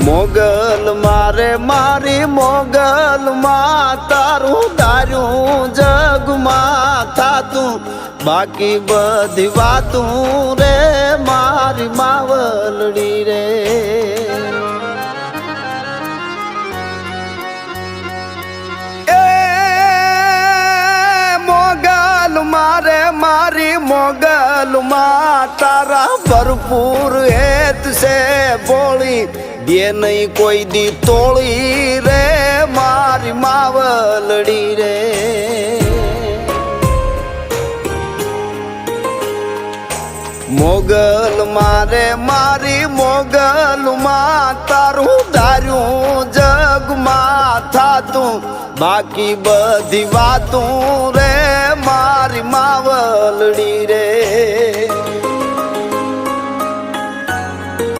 મોગલ મારે મારી મોગલ માં તારું ધાર્યું જગમાં થાતું બાકી બધી વાતું રે મારી માવલડી રે મારે મારી મોગલ માં તારા ભરપૂર હેત છે બોળી દે નહીં કોઈ દી તોળી રે મારી માવલડી રે મોગલ મારે મારી મોગલ માં તારું ધાર્યું જગમાં થાતું બાકી બધી વાતું રે મારી માવલડી રે